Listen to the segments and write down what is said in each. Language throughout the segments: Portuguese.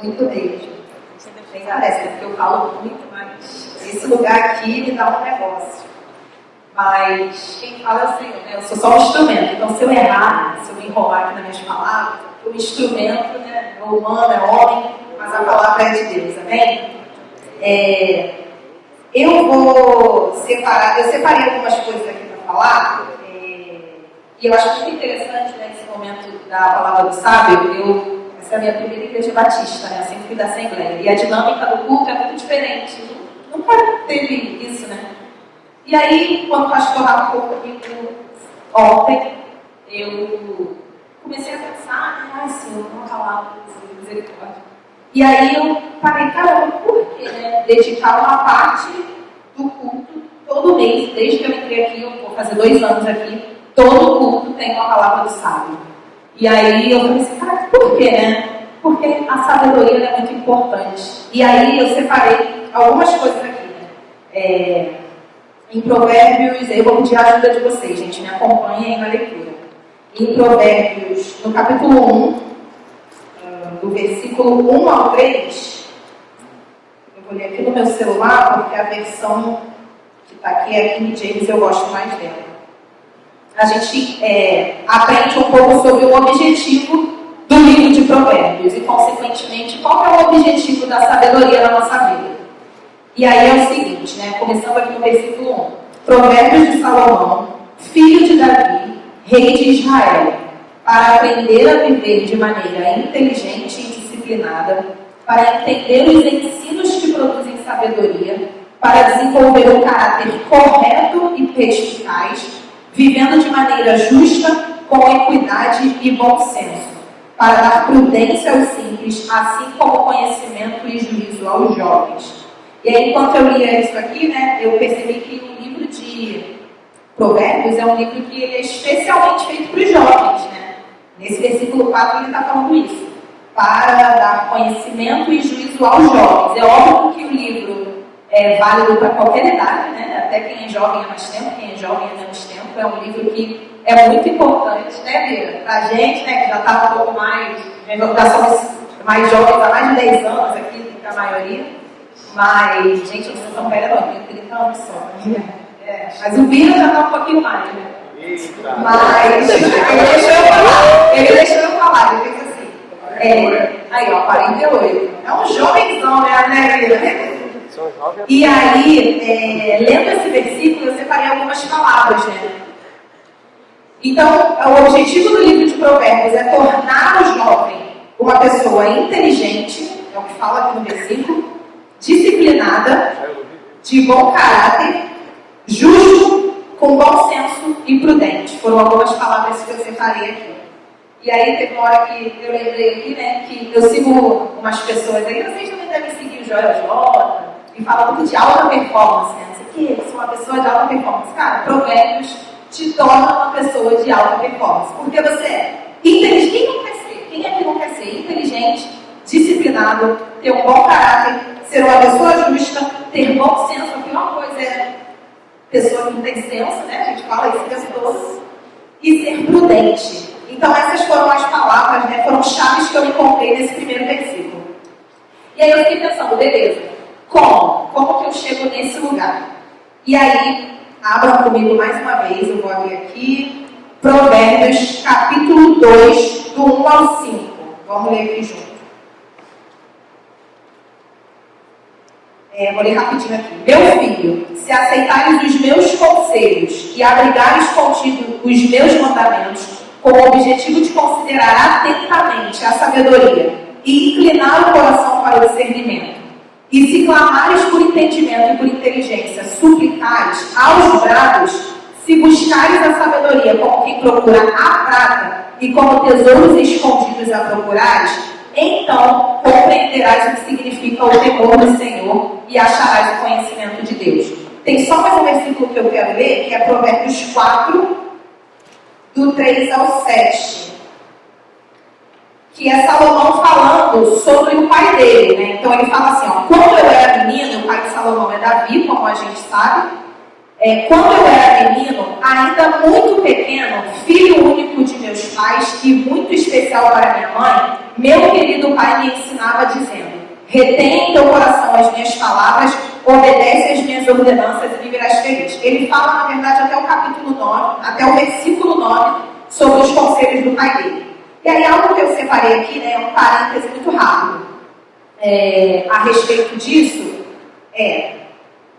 Muito mesmo. Nem parece, porque eu falo muito, mas esse lugar aqui me dá um negócio. Mas quem fala é o Senhor, né? Eu sou só um instrumento. Então, se eu errar, se eu me enrolar aqui nas minhas palavras, o instrumento, né, é humano, é homem, mas a palavra é de Deus, amém? Eu separei algumas coisas aqui para falar, e eu acho muito interessante, né, esse momento da palavra do sábio. Essa é a minha primeira igreja batista, né? Eu sempre fui da Assembleia. E a dinâmica do culto é muito diferente. Nunca teve isso, né? E aí, quando o pastor Rafa falou comigo ontem, eu comecei a pensar, Senhor, uma palavra, misericórdia. E aí eu falei, caramba, por que, né? Dedicar uma parte do culto todo mês, desde que eu entrei aqui, eu vou fazer 2 anos aqui, todo culto tem uma palavra do sábio. E aí eu falei assim, cara, por quê, né? Porque a sabedoria é muito importante. E aí eu separei algumas coisas aqui, né? Em Provérbios, eu vou pedir a ajuda de vocês, gente, me acompanhem na leitura. Em Provérbios, no capítulo 1, do versículo 1 ao 3, eu vou ler aqui no meu celular, porque a versão que está aqui é a King James, eu gosto mais dela. A gente aprende um pouco sobre o objetivo do livro de Provérbios e, consequentemente, qual é o objetivo da sabedoria na nossa vida. E aí é o seguinte, né? Começando aqui no versículo 1. Provérbios de Salomão, filho de Davi, rei de Israel, para aprender a viver de maneira inteligente e disciplinada, para entender os ensinos que produzem sabedoria, para desenvolver um caráter correto e perspicaz, vivendo de maneira justa, com equidade e bom senso, para dar prudência aos simples, assim como conhecimento e juízo aos jovens. E aí, enquanto eu lia isso aqui, né, eu percebi que o livro de Provérbios é um livro que ele é especialmente feito para os jovens, né? Nesse versículo 4 ele está falando isso, para dar conhecimento e juízo aos jovens. É óbvio que o livro é válido para qualquer idade, né? Até quem é jovem é mais tempo, quem é jovem é menos tempo. É um livro que é muito importante, né, Bira? Para a gente, né, que já está um pouco mais, já somos mais jovens há mais de 10 anos aqui do que a maioria. Mas, gente, vocês são velha, não, eu tenho 30 anos só. Mas o Bira já está um pouquinho mais, né? Eita. Mas ele deixou eu falar, ele fez assim. Aí, ó, 48. É um jovenzão, né, Bira? E aí, lendo esse versículo, eu separei algumas palavras, né? Então, o objetivo do livro de Provérbios é tornar o jovem uma pessoa inteligente, é o que fala aqui no versículo, disciplinada, de bom caráter, justo, com bom senso e prudente. Foram algumas palavras que eu separei aqui. E aí teve uma hora que eu lembrei aqui, né, que eu sigo umas pessoas aí, vocês também devem seguir o Joel J, e fala muito de alta performance, né? Não sei o que, eu sou uma pessoa de alta performance. Cara, Provérbios te torna uma pessoa de alta performance. Porque você é inteligente. Quem não quer ser? Quem é que não quer ser? Inteligente, disciplinado, ter um bom caráter, ser uma pessoa justa, ter bom senso. A pior coisa é pessoa que não tem senso, né? A gente fala isso o tempo todo. E ser prudente. Então essas foram as palavras, né? Foram chaves que eu encontrei nesse primeiro versículo. E aí eu fiquei pensando, beleza. Como que eu chego nesse lugar? E aí, abram comigo mais uma vez, eu vou abrir aqui, Provérbios, capítulo 2, do 1 ao 5. Vamos ler aqui junto. Vou ler rapidinho aqui. Meu filho, se aceitares os meus conselhos e abrigares contigo os meus mandamentos, com o objetivo de considerar atentamente a sabedoria e inclinar o coração para o discernimento, e se clamares por entendimento e por inteligência, suplicares aos brados, se buscares a sabedoria como quem procura a prata e como tesouros escondidos a procurares, então compreenderás o que significa o temor do Senhor e acharás o conhecimento de Deus. Tem só mais um versículo que eu quero ler, que é Provérbios 4, do 3 ao 7. Que é Salomão falando sobre o pai dele, né? Então ele fala assim, ó, quando eu era menino, o pai de Salomão é Davi, como a gente sabe, quando eu era menino, ainda muito pequeno, filho único de meus pais e muito especial para minha mãe, meu querido pai me ensinava dizendo: retém em teu coração as minhas palavras, obedece às minhas ordenanças e viverás feliz. Ele fala, na verdade, até o capítulo 9, até o versículo 9, sobre os conselhos do pai dele. E aí, algo que eu separei aqui, né, é um parêntese muito rápido a respeito disso,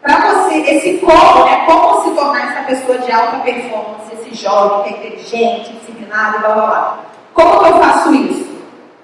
para você, esse como, né, como se tornar essa pessoa de alta performance, esse jovem que é inteligente, disciplinado, blá blá blá. Como que eu faço isso?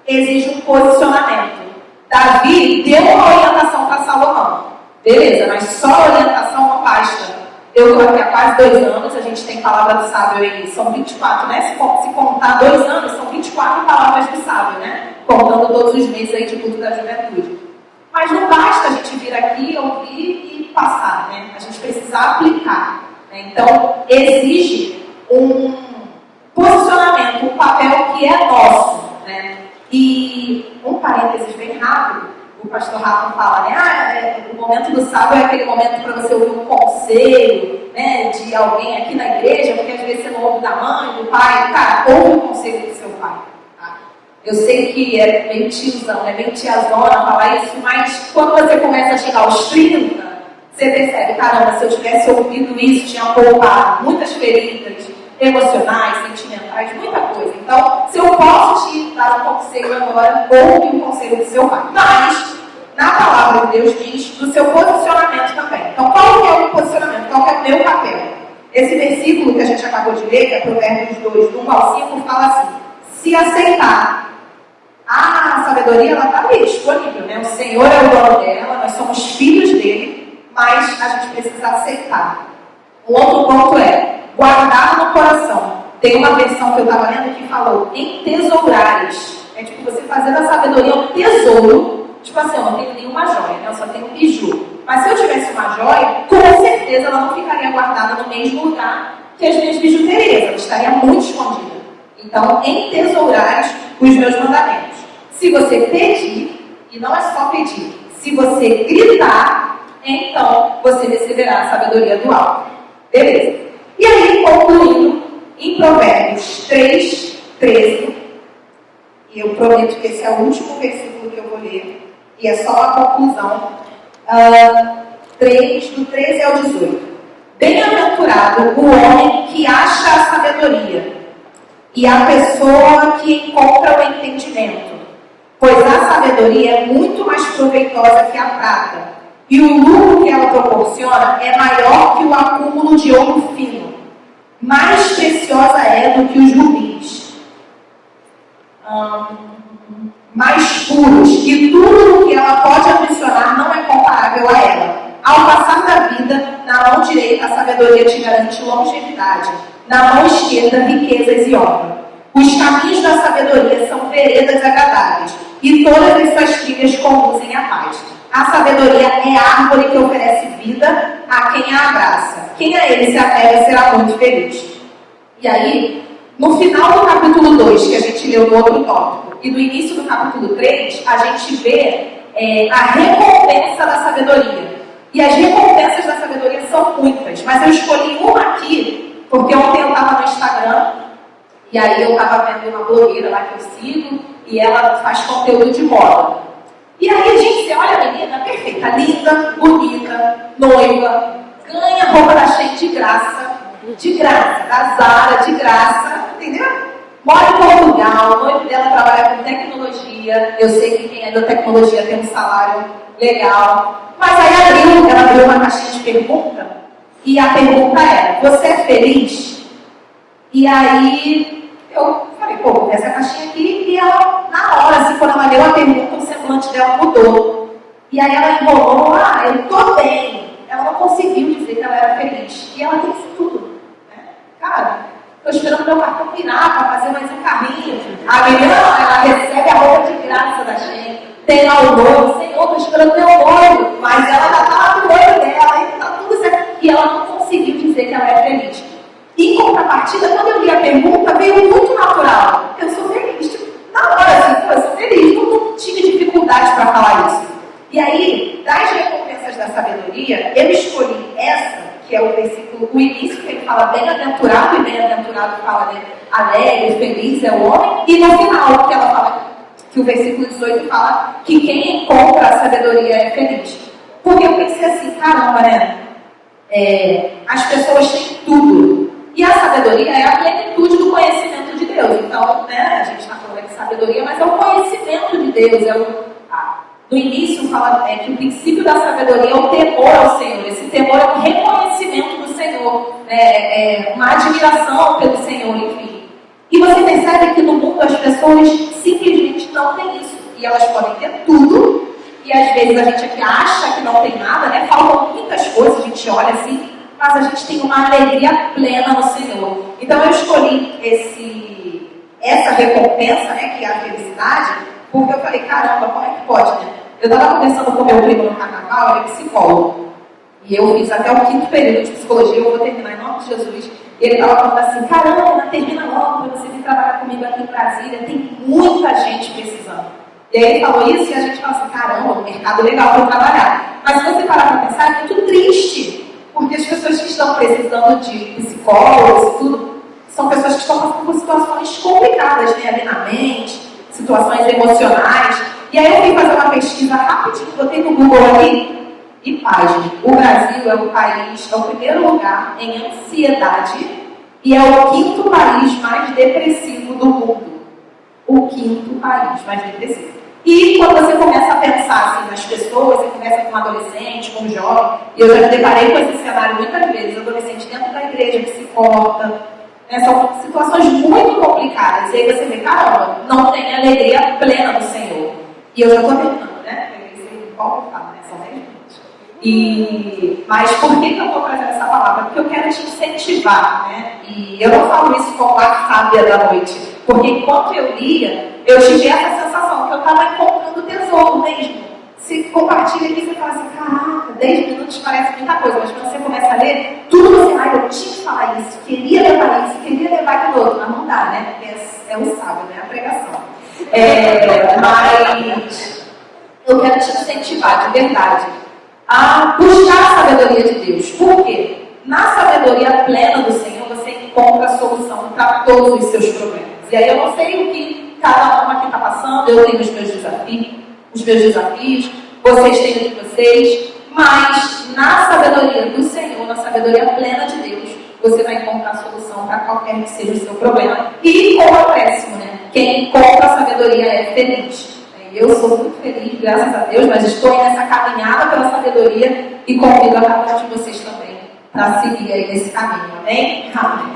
Exige um posicionamento. Davi deu uma orientação para Salomão. Beleza, mas só a orientação não basta. Eu estou aqui há quase 2 anos, a gente tem palavra do sábio aí, são 24, né? Se contar 2 anos, são 24 palavras do sábio, né? Contando todos os meses aí de culto da juventude. Mas não basta a gente vir aqui, ouvir e passar, né? A gente precisa aplicar. Né? Então, exige um posicionamento, um papel que é nosso, né? E um parênteses bem rápido, o pastor Rafa fala, né? O momento do sábado é aquele momento para você ouvir um conselho, né, de alguém aqui na igreja, porque às vezes você não ouve da mãe, do pai. Cara, ouve o conselho do seu pai. Tá? Eu sei que é meio tiozão, né, meio tiazona falar isso, mas quando você começa a chegar aos 30, você percebe, caramba, se eu tivesse ouvido isso, tinha poupado muitas feridas emocionais, sentimentais, muita coisa. Então, se eu posso te dar um conselho agora, ouve o conselho do seu pai. Mas, na palavra de Deus diz do seu posicionamento também. Então, qual que é o posicionamento? Qual que é o meu papel? Esse versículo que a gente acabou de ler, que é Provérbios 2, do 1 ao 5, fala assim: se aceitar, a sabedoria, ela está ali, disponível, né? O Senhor é o dono dela, nós somos filhos dele, mas a gente precisa aceitar. Um outro ponto é guardar no coração. Tem uma versão que eu estava lendo que falou entesourares. É tipo você fazer da sabedoria um tesouro. Tipo assim, eu não tenho nenhuma joia, né? Eu só tenho um biju. Mas se eu tivesse uma joia, com certeza ela não ficaria guardada no mesmo lugar que as minhas bijuterias. Ela estaria muito escondida. Então, entesourares os meus mandamentos. Se você pedir, e não é só pedir, se você gritar, então você receberá a sabedoria do alto. Beleza. E aí, concluindo, em Provérbios 3, 13, e eu prometo que esse é o último versículo que eu vou ler, e é só a conclusão, 3, do 13 ao 18. Bem-aventurado o homem que acha a sabedoria, e a pessoa que encontra o entendimento, pois a sabedoria é muito mais proveitosa que a prata, e o lucro que ela proporciona é maior que o acúmulo de ouro fino. Mais preciosa é do que os rubis. Mais puros, e tudo o que ela pode ambicionar não é comparável a ela. Ao passar da vida, na mão direita a sabedoria te garante longevidade, na mão esquerda riquezas e honra. Os caminhos da sabedoria são veredas agradáveis, e todas as suas trilhas conduzem à paz. A sabedoria é a árvore que oferece vida a quem a abraça. Quem a ele se apega será muito feliz. E aí, no final do capítulo 2, que a gente leu no outro tópico, e no início do capítulo 3, a gente vê a recompensa da sabedoria. E as recompensas da sabedoria são muitas, mas eu escolhi uma aqui, porque ontem eu estava no Instagram, e aí eu estava vendo uma blogueira lá que eu sigo, e ela faz conteúdo de moda. E aí a gente disse, olha a menina, perfeita, linda, bonita, noiva, ganha roupa da Shein de graça, da Zara, de graça, entendeu? Mora em Portugal, o noivo dela trabalha com tecnologia, eu sei que quem é da tecnologia tem um salário legal, mas aí ela abriu uma caixinha de pergunta, e a pergunta era, você é feliz? E aí eu falei, pô, vou ver essa caixinha aqui, e ela, na hora, assim, quando ela leu a pergunta, o semblante dela mudou. E aí ela enrolou, eu tô bem. Ela não conseguiu dizer que ela era feliz. E ela tem isso tudo. Né? Cara, tô esperando meu cartão virar para fazer mais um carrinho. A menina, ela recebe a roupa de graça da gente. Tem lá o noivo, Senhor, tô esperando meu noivo. Mas ela já tá lá no noivo dela, e tá tudo certo. E ela não conseguiu dizer que ela é feliz. Em contrapartida, quando eu li a pergunta, veio muito natural. Eu sou feliz. Tipo, na hora, assim, eu sou feliz. Não tive dificuldade para falar isso. E aí, das recompensas da sabedoria, eu escolhi essa, que é o versículo, o início, que ele fala bem-aventurado, e bem-aventurado fala, né, alegre, feliz é o homem. E no final, que ela fala, que o versículo 18 fala que quem encontra a sabedoria é feliz. Porque eu pensei assim, caramba, né? As pessoas têm tudo. E a sabedoria é a plenitude do conhecimento de Deus. Então, né, a gente está falando de sabedoria, mas é o conhecimento de Deus. No início fala que o princípio da sabedoria é o temor ao Senhor. Esse temor é um reconhecimento do Senhor, uma admiração pelo Senhor, enfim. E você percebe que no mundo as pessoas simplesmente não têm isso. E elas podem ter tudo, e às vezes a gente aqui acha que não tem nada, né? Faltam muitas coisas, a gente olha assim, mas a gente tem uma alegria plena no Senhor. Então eu escolhi essa recompensa, né, que é a felicidade, porque eu falei, caramba, como é que pode, né? Eu estava conversando com meu primo no carnaval, ele é psicólogo. E eu fiz até o 5º período de psicologia, eu vou terminar em nome de Jesus. E ele estava falando assim, caramba, termina logo para você vir trabalhar comigo aqui em Brasília, tem muita gente precisando. E aí ele falou isso e a gente falou assim, caramba, um mercado legal para trabalhar. Mas se você parar para pensar, é muito triste, porque as pessoas que estão precisando de psicólogos e tudo, são pessoas que estão passando por situações complicadas, né, ali na mente, situações emocionais. E aí eu vim fazer uma pesquisa rapidinho, botei no Google ali, e página. O Brasil é o primeiro lugar em ansiedade e é o 5º país mais depressivo do mundo. O 5º país mais depressivo. E quando você começa a pensar assim, nas pessoas, você começa com um adolescente, com um jovem, e eu já me deparei com esse cenário muitas vezes, adolescente dentro da igreja que se corta, são situações muito complicadas. E aí você vê, caramba, não tem alegria plena no Senhor. E eu já estou terminando, né? Qual eu falo, né? São 10 minutos. Mas por que eu estou trazendo essa palavra? Porque eu quero te incentivar, né? E eu não falo isso como a sábia da noite, porque enquanto eu lia, eu tive essa sensação que eu estava encontrando tesouro mesmo. Se compartilha aqui, você fala assim, caraca, 10 minutos parece muita coisa, mas quando você começa a ler, tudo você, eu tinha que falar isso, queria levar isso, queria levar aquilo outro, mas não dá, né? Porque é o sábio, né? A pregação. Mas eu quero te incentivar, de verdade, a buscar a sabedoria de Deus. Por quê? Na sabedoria plena do Senhor, você encontra a solução para todos os seus problemas. E aí eu não sei o que cada um aqui está passando, eu tenho os meus desafios, vocês têm os de vocês, mas na sabedoria do Senhor, na sabedoria plena de Deus, você vai encontrar a solução para qualquer que seja o seu problema. E como acréscimo, né? Quem encontra a sabedoria é feliz. Eu sou muito feliz, graças a Deus, mas estou nessa caminhada pela sabedoria e convido a cada um de vocês também para seguir aí nesse caminho. Amém? Amém.